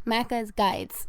Macca's Guides.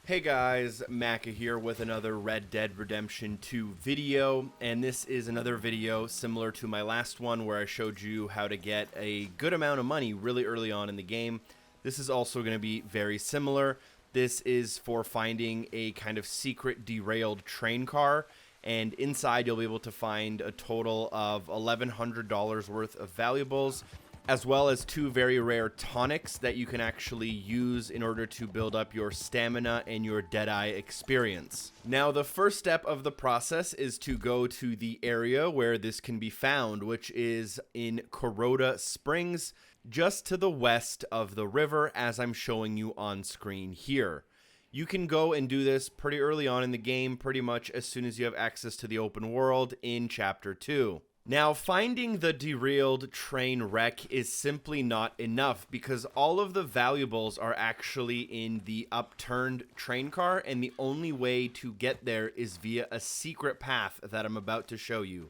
Hey guys, Macca here with another Red Dead Redemption 2 video, and this is another video similar to my last one where I showed you how to get a good amount of money really early on in the game. This is also going to be very similar. This is for finding a kind of secret derailed train car, and inside you'll be able to find a total of $1,100 worth of valuables, as well as 2 very rare tonics that you can actually use in order to build up your stamina and your Deadeye experience. Now, the first step of the process is to go to the area where this can be found, which is in Kuroda Springs, just to the west of the river, as I'm showing you on screen here. You can go and do this pretty early on in the game, pretty much as soon as you have access to the open world in Chapter 2. Now, finding the derailed train wreck is simply not enough because all of the valuables are actually in the upturned train car, and the only way to get there is via a secret path that I'm about to show you.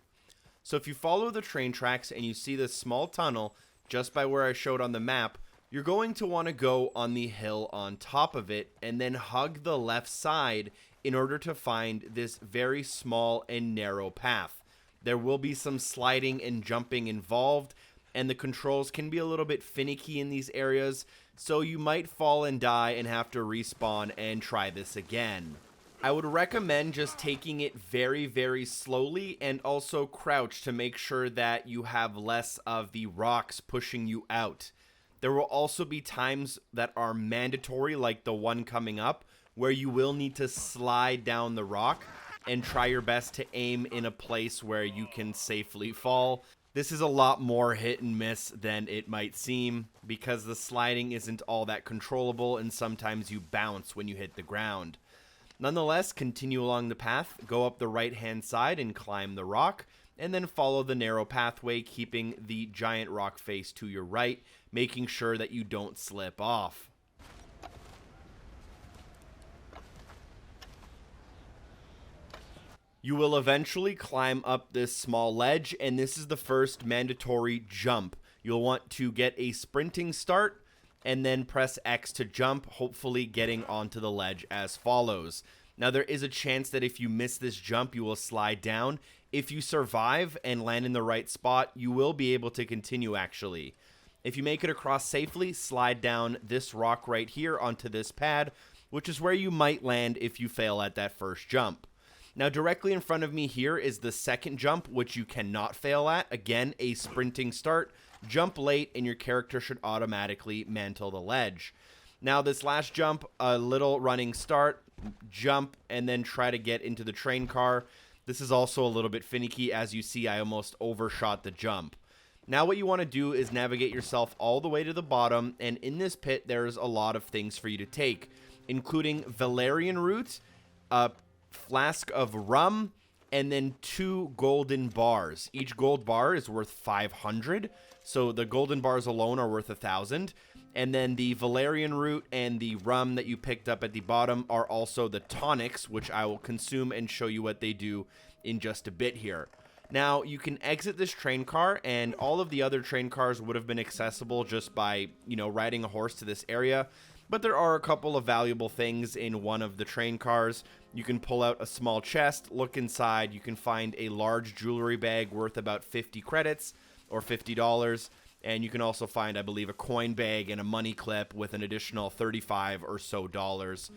So if you follow the train tracks and you see this small tunnel just by where I showed on the map, you're going to want to go on the hill on top of it and then hug the left side in order to find this very small and narrow path. There will be some sliding and jumping involved, and the controls can be a little bit finicky in these areas, so you might fall and die and have to respawn and try this again. I would recommend just taking it very, very slowly and also crouch to make sure that you have less of the rocks pushing you out. There will also be times that are mandatory, like the one coming up, where you will need to slide down the rock and try your best to aim in a place where you can safely fall. This is a lot more hit and miss than it might seem because the sliding isn't all that controllable and sometimes you bounce when you hit the ground. Nonetheless, continue along the path, go up the right hand side and climb the rock, and then follow the narrow pathway, keeping the giant rock face to your right, making sure that you don't slip off. You will eventually climb up this small ledge, and this is the first mandatory jump. You'll want to get a sprinting start, and then press X to jump, hopefully getting onto the ledge as follows. Now, there is a chance that if you miss this jump, you will slide down. If you survive and land in the right spot, you will be able to continue, actually. If you make it across safely, slide down this rock right here onto this pad, which is where you might land if you fail at that first jump. Now, directly in front of me here is the second jump, which you cannot fail at. Again, a sprinting start. Jump late, and your character should automatically mantle the ledge. Now, this last jump, a little running start, jump, and then try to get into the train car. This is also a little bit finicky. As you see, I almost overshot the jump. Now, what you want to do is navigate yourself all the way to the bottom, and in this pit, there's a lot of things for you to take, including valerian root, flask of rum, and then 2 golden bars. Each gold bar is worth 500, so the golden bars alone are worth 1,000. And then the valerian root and the rum that you picked up at the bottom are also the tonics, which I will consume and show you what they do in just a bit here. Now, you can exit this train car, and all of the other train cars would have been accessible just by, riding a horse to this area. But there are a couple of valuable things in one of the train cars. You can pull out a small chest, look inside, you can find a large jewelry bag worth about 50 credits or $50, and you can also find, I believe, a coin bag and a money clip with an additional 35 or so dollars,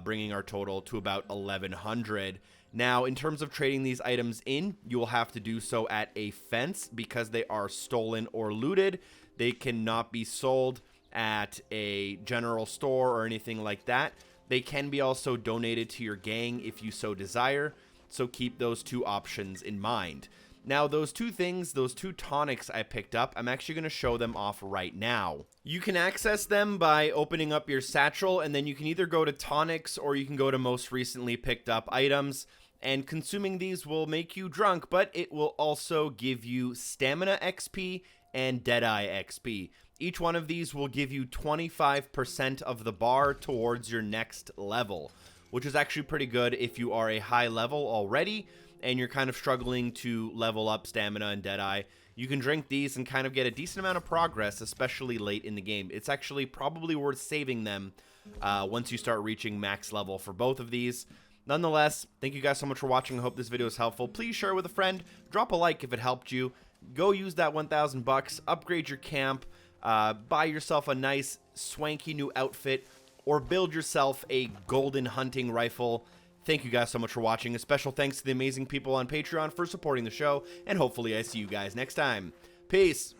bringing our total to about 1,100. Now, in terms of trading these items in, you will have to do so at a fence because they are stolen or looted. They cannot be sold at a general store or anything like that. They can be also donated to your gang if you so desire, so keep those 2 options in mind. Now, those 2 things, those 2 tonics I picked up, I'm actually going to show them off right now. You can access them by opening up your satchel, and then you can either go to tonics or you can go to most recently picked up items, and consuming these will make you drunk, but it will also give you stamina XP and Deadeye XP. Each one of these will give you 25% of the bar towards your next level, which is actually pretty good if you are a high level already and you're kind of struggling to level up stamina and Deadeye. you can drink these and kind of get a decent amount of progress, especially late in the game. It's actually probably worth saving them once you start reaching max level for both of these. Nonetheless, thank you guys so much for watching. I hope this video was helpful. Please share it with a friend. Drop a like if it helped you. Go use that 1,000 bucks. Upgrade your camp. Buy yourself a nice, swanky new outfit. Or build yourself a golden hunting rifle. Thank you guys so much for watching. A special thanks to the amazing people on Patreon for supporting the show. And hopefully I see you guys next time. Peace.